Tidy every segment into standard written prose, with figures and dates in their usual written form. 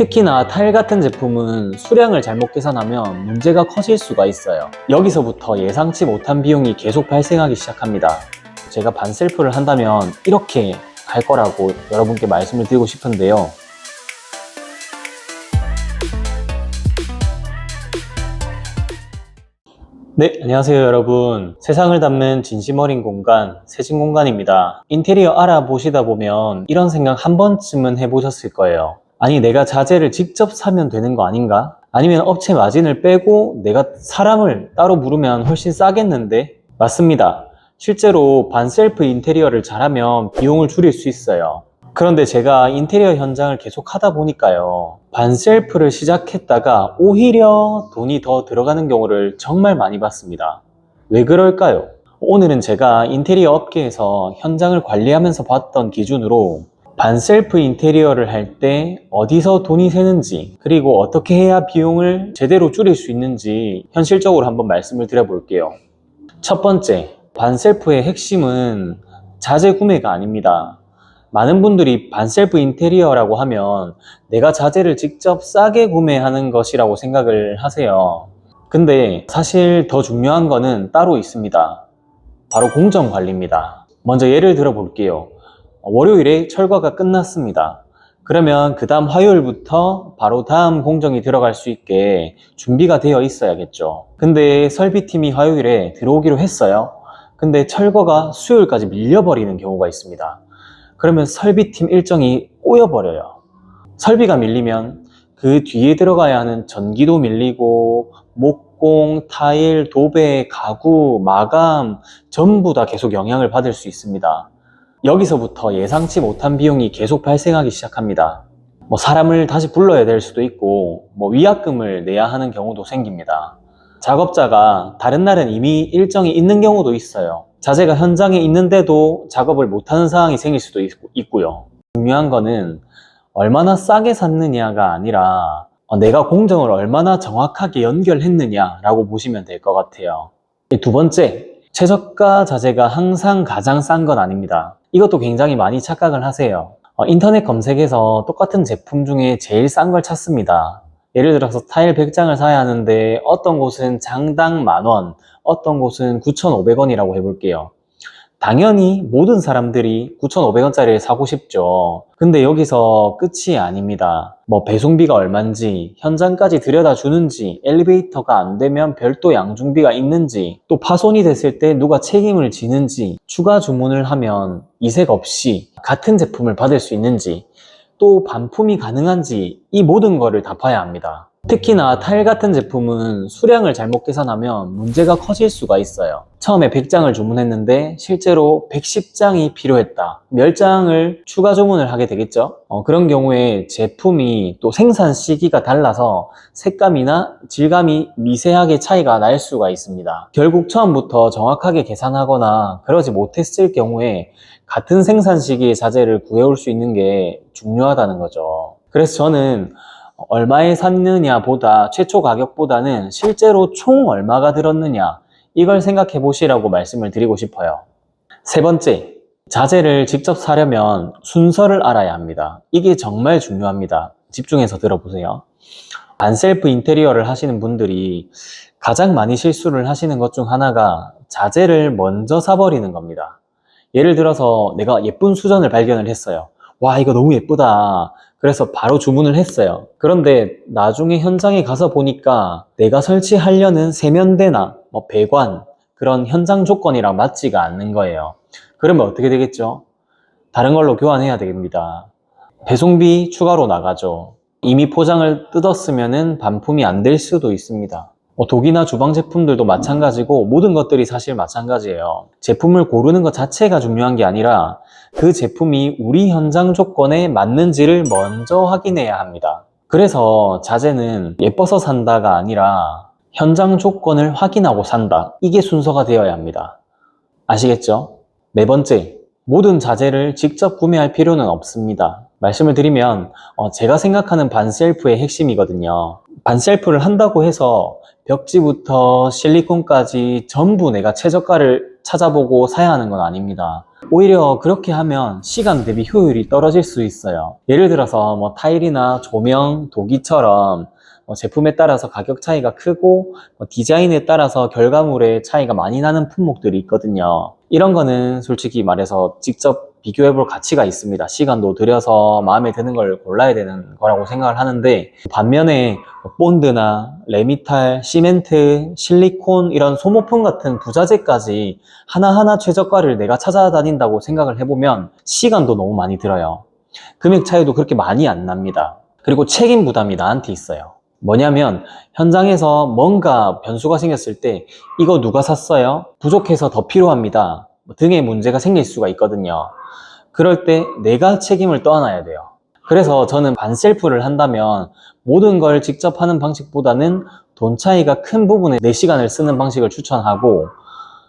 특히나 타일 같은 제품은 수량을 잘못 계산하면 문제가 커질 수가 있어요. 여기서부터 예상치 못한 비용이 계속 발생하기 시작합니다. 제가 반셀프를 한다면 이렇게 갈 거라고 여러분께 말씀을 드리고 싶은데요. 네, 안녕하세요 여러분. 세상을 담는 진심 어린 공간, 세진공간입니다. 인테리어 알아보시다 보면 이런 생각 한 번쯤은 해보셨을 거예요. 아니, 내가 자재를 직접 사면 되는 거 아닌가? 아니면 업체 마진을 빼고 내가 사람을 따로 부르면 훨씬 싸겠는데? 맞습니다. 실제로 반셀프 인테리어를 잘하면 비용을 줄일 수 있어요. 그런데 제가 인테리어 현장을 계속 하다 보니까요, 반셀프를 시작했다가 오히려 돈이 더 들어가는 경우를 정말 많이 봤습니다. 왜 그럴까요? 오늘은 제가 인테리어 업계에서 현장을 관리하면서 봤던 기준으로 반셀프 인테리어를 할 때 어디서 돈이 새는지, 그리고 어떻게 해야 비용을 제대로 줄일 수 있는지 현실적으로 한번 말씀을 드려볼게요. 첫 번째, 반셀프의 핵심은 자재 구매가 아닙니다. 많은 분들이 반셀프 인테리어라고 하면 내가 자재를 직접 싸게 구매하는 것이라고 생각을 하세요. 근데 사실 더 중요한 거는 따로 있습니다. 바로 공정 관리입니다. 먼저 예를 들어 볼게요. 월요일에 철거가 끝났습니다. 그러면 그 다음 화요일부터 바로 다음 공정이 들어갈 수 있게 준비가 되어 있어야겠죠. 근데 설비팀이 화요일에 들어오기로 했어요. 근데 철거가 수요일까지 밀려버리는 경우가 있습니다. 그러면 설비팀 일정이 꼬여버려요. 설비가 밀리면 그 뒤에 들어가야 하는 전기도 밀리고 목공, 타일, 도배, 가구, 마감 전부 다 계속 영향을 받을 수 있습니다. 여기서부터 예상치 못한 비용이 계속 발생하기 시작합니다. 사람을 다시 불러야 될 수도 있고 위약금을 내야 하는 경우도 생깁니다. 작업자가 다른 날은 이미 일정이 있는 경우도 있어요. 자재가 현장에 있는데도 작업을 못하는 상황이 생길 수도 있고요. 중요한 거는 얼마나 싸게 샀느냐가 아니라 내가 공정을 얼마나 정확하게 연결했느냐라고 보시면 될 것 같아요. 두 번째, 최저가 자재가 항상 가장 싼 건 아닙니다. 이것도 굉장히 많이 착각을 하세요. 인터넷 검색에서 똑같은 제품 중에 제일 싼 걸 찾습니다. 예를 들어서 타일 100장을 사야 하는데 어떤 곳은 장당 10,000원, 어떤 곳은 9,500원이라고 해볼게요. 당연히 모든 사람들이 9,500원짜리를 사고 싶죠. 근데 여기서 끝이 아닙니다. 배송비가 얼만지, 현장까지 들여다 주는지, 엘리베이터가 안 되면 별도 양중비가 있는지, 또 파손이 됐을 때 누가 책임을 지는지, 추가 주문을 하면 이색 없이 같은 제품을 받을 수 있는지, 또 반품이 가능한지, 이 모든 거를 다 봐야 합니다. 특히나 타일 같은 제품은 수량을 잘못 계산하면 문제가 커질 수가 있어요. 처음에 100장을 주문했는데 실제로 110장이 필요했다. 10장을 추가 주문을 하게 되겠죠. 그런 경우에 제품이 또 생산 시기가 달라서 색감이나 질감이 미세하게 차이가 날 수가 있습니다. 결국 처음부터 정확하게 계산하거나 그러지 못했을 경우에 같은 생산 시기의 자재를 구해올 수 있는 게 중요하다는 거죠. 그래서 저는 얼마에 샀느냐 보다 최초 가격보다는 실제로 총 얼마가 들었느냐 이걸 생각해 보시라고 말씀을 드리고 싶어요. 세 번째, 자재를 직접 사려면 순서를 알아야 합니다. 이게 정말 중요합니다. 집중해서 들어보세요. 반셀프 인테리어를 하시는 분들이 가장 많이 실수를 하시는 것 중 하나가 자재를 먼저 사버리는 겁니다. 예를 들어서 내가 예쁜 수전을 발견을 했어요. 와, 이거 너무 예쁘다. 그래서 바로 주문을 했어요. 그런데 나중에 현장에 가서 보니까 내가 설치하려는 세면대나 배관, 그런 현장 조건이랑 맞지가 않는 거예요. 그러면 어떻게 되겠죠? 다른 걸로 교환해야 됩니다. 배송비 추가로 나가죠. 이미 포장을 뜯었으면 반품이 안 될 수도 있습니다. 독이나 주방 제품들도 마찬가지고 모든 것들이 사실 마찬가지예요. 제품을 고르는 것 자체가 중요한 게 아니라 그 제품이 우리 현장 조건에 맞는지를 먼저 확인해야 합니다. 그래서 자재는 예뻐서 산다가 아니라 현장 조건을 확인하고 산다. 이게 순서가 되어야 합니다. 아시겠죠? 네 번째, 모든 자재를 직접 구매할 필요는 없습니다. 말씀을 드리면 제가 생각하는 반셀프의 핵심이거든요. 반셀프를 한다고 해서 벽지부터 실리콘까지 전부 내가 최저가를 찾아보고 사야 하는 건 아닙니다. 오히려 그렇게 하면 시간 대비 효율이 떨어질 수 있어요. 예를 들어서 뭐 타일이나 조명, 도기처럼 제품에 따라서 가격 차이가 크고 디자인에 따라서 결과물의 차이가 많이 나는 품목들이 있거든요. 이런 거는 솔직히 말해서 직접 비교해 볼 가치가 있습니다. 시간도 들여서 마음에 드는 걸 골라야 되는 거라고 생각을 하는데, 반면에 본드나 레미탈, 시멘트, 실리콘 이런 소모품 같은 부자재까지 하나하나 최저가를 내가 찾아다닌다고 생각을 해보면 시간도 너무 많이 들어요. 금액 차이도 그렇게 많이 안 납니다. 그리고 책임 부담이 나한테 있어요. 뭐냐면 현장에서 뭔가 변수가 생겼을 때 이거 누가 샀어요? 부족해서 더 필요합니다. 등의 문제가 생길 수가 있거든요. 그럴 때 내가 책임을 떠안아야 돼요. 그래서 저는 반셀프를 한다면 모든 걸 직접 하는 방식보다는 돈 차이가 큰 부분에 내 시간을 쓰는 방식을 추천하고,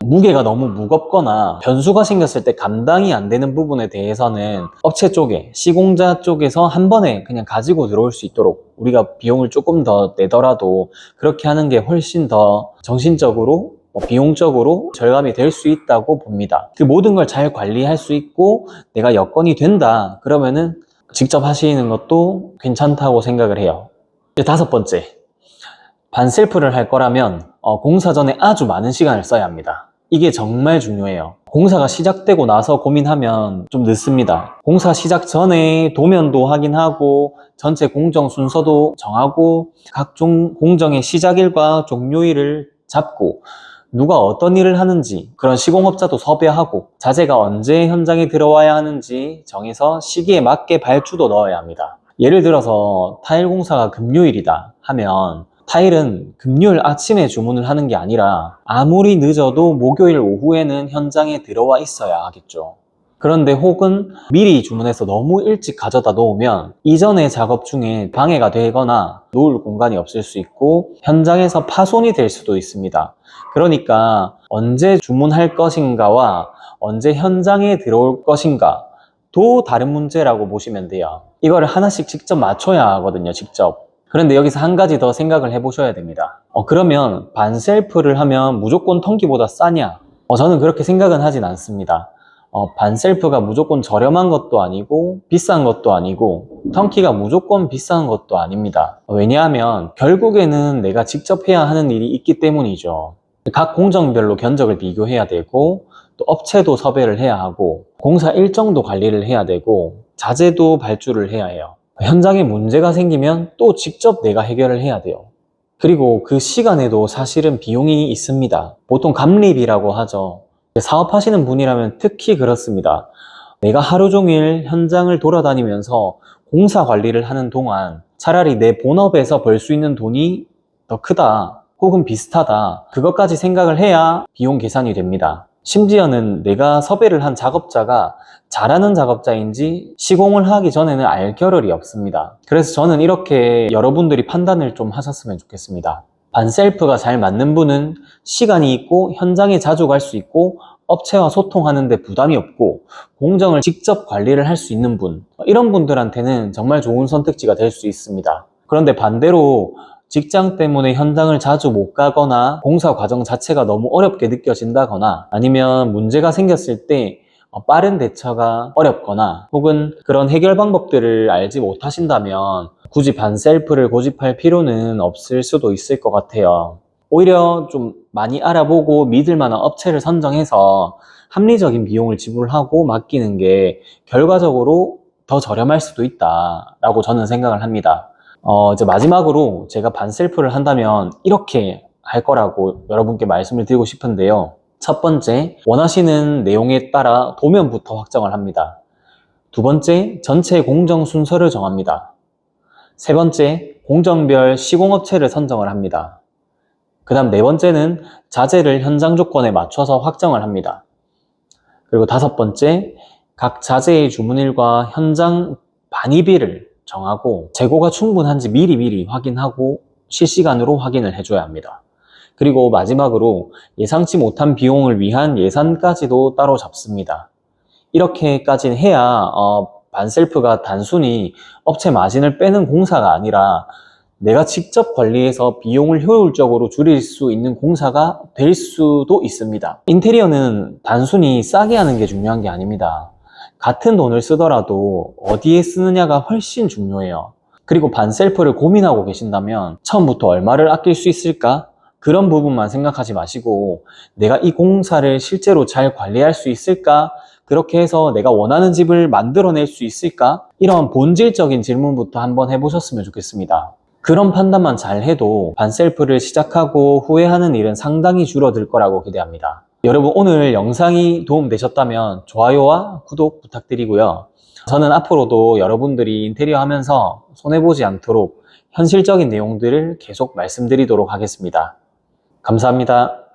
무게가 너무 무겁거나 변수가 생겼을 때 감당이 안 되는 부분에 대해서는 업체 쪽에, 시공자 쪽에서 한 번에 그냥 가지고 들어올 수 있도록 우리가 비용을 조금 더 내더라도 그렇게 하는 게 훨씬 더 정신적으로, 비용적으로 절감이 될 수 있다고 봅니다. 그 모든 걸 잘 관리할 수 있고 내가 여건이 된다 그러면은 직접 하시는 것도 괜찮다고 생각을 해요. 이제 5번째, 반셀프를 할 거라면 공사 전에 아주 많은 시간을 써야 합니다. 이게 정말 중요해요. 공사가 시작되고 나서 고민하면 좀 늦습니다. 공사 시작 전에 도면도 확인하고 전체 공정 순서도 정하고 각종 공정의 시작일과 종료일을 잡고 누가 어떤 일을 하는지, 그런 시공업자도 섭외하고 자재가 언제 현장에 들어와야 하는지 정해서 시기에 맞게 발주도 넣어야 합니다. 예를 들어서 타일 공사가 금요일이다 하면 타일은 금요일 아침에 주문을 하는 게 아니라 아무리 늦어도 목요일 오후에는 현장에 들어와 있어야 하겠죠. 그런데 혹은 미리 주문해서 너무 일찍 가져다 놓으면 이전의 작업 중에 방해가 되거나 놓을 공간이 없을 수 있고 현장에서 파손이 될 수도 있습니다. 그러니까 언제 주문할 것인가와 언제 현장에 들어올 것인가도 다른 문제라고 보시면 돼요. 이거를 하나씩 직접 맞춰야 하거든요, 직접. 그런데 여기서 한 가지 더 생각을 해보셔야 됩니다. 그러면 반셀프를 하면 무조건 턴기보다 싸냐? 저는 그렇게 생각은 하진 않습니다. 반셀프가 무조건 저렴한 것도 아니고 비싼 것도 아니고 턴키가 무조건 비싼 것도 아닙니다. 왜냐하면 결국에는 내가 직접 해야 하는 일이 있기 때문이죠. 각 공정별로 견적을 비교해야 되고 또 업체도 섭외를 해야 하고 공사 일정도 관리를 해야 되고 자재도 발주를 해야 해요. 현장에 문제가 생기면 또 직접 내가 해결을 해야 돼요. 그리고 그 시간에도 사실은 비용이 있습니다. 보통 감리비라고 하죠. 사업하시는 분이라면 특히 그렇습니다. 내가 하루 종일 현장을 돌아다니면서 공사 관리를 하는 동안 차라리 내 본업에서 벌 수 있는 돈이 더 크다 혹은 비슷하다, 그것까지 생각을 해야 비용 계산이 됩니다. 심지어는 내가 섭외를 한 작업자가 잘하는 작업자인지 시공을 하기 전에는 알 겨를이 없습니다. 그래서 저는 이렇게 여러분들이 판단을 좀 하셨으면 좋겠습니다. 반셀프가 잘 맞는 분은 시간이 있고 현장에 자주 갈 수 있고 업체와 소통하는데 부담이 없고 공정을 직접 관리를 할 수 있는 분, 이런 분들한테는 정말 좋은 선택지가 될 수 있습니다. 그런데 반대로 직장 때문에 현장을 자주 못 가거나 공사 과정 자체가 너무 어렵게 느껴진다거나 아니면 문제가 생겼을 때 빠른 대처가 어렵거나 혹은 그런 해결 방법들을 알지 못하신다면 굳이 반셀프를 고집할 필요는 없을 수도 있을 것 같아요. 오히려 좀 많이 알아보고 믿을 만한 업체를 선정해서 합리적인 비용을 지불하고 맡기는 게 결과적으로 더 저렴할 수도 있다라고 저는 생각을 합니다. 이제 마지막으로 제가 반셀프를 한다면 이렇게 할 거라고 여러분께 말씀을 드리고 싶은데요. 첫 번째, 원하시는 내용에 따라 도면부터 확정을 합니다. 두 번째, 전체 공정 순서를 정합니다. 세 번째, 공정별 시공업체를 선정을 합니다. 그 다음 네 번째는 자재를 현장 조건에 맞춰서 확정을 합니다. 그리고 다섯 번째, 각 자재의 주문일과 현장 반입일을 정하고 재고가 충분한지 미리 확인하고 실시간으로 확인을 해줘야 합니다. 그리고 마지막으로 예상치 못한 비용을 위한 예산까지도 따로 잡습니다. 이렇게까지는 해야 반셀프가 단순히 업체 마진을 빼는 공사가 아니라 내가 직접 관리해서 비용을 효율적으로 줄일 수 있는 공사가 될 수도 있습니다. 인테리어는 단순히 싸게 하는 게 중요한 게 아닙니다. 같은 돈을 쓰더라도 어디에 쓰느냐가 훨씬 중요해요. 그리고 반셀프를 고민하고 계신다면 처음부터 얼마를 아낄 수 있을까? 그런 부분만 생각하지 마시고 내가 이 공사를 실제로 잘 관리할 수 있을까? 그렇게 해서 내가 원하는 집을 만들어낼 수 있을까? 이런 본질적인 질문부터 한번 해보셨으면 좋겠습니다. 그런 판단만 잘 해도 반셀프를 시작하고 후회하는 일은 상당히 줄어들 거라고 기대합니다. 여러분, 오늘 영상이 도움되셨다면 좋아요와 구독 부탁드리고요. 저는 앞으로도 여러분들이 인테리어 하면서 손해보지 않도록 현실적인 내용들을 계속 말씀드리도록 하겠습니다. 감사합니다.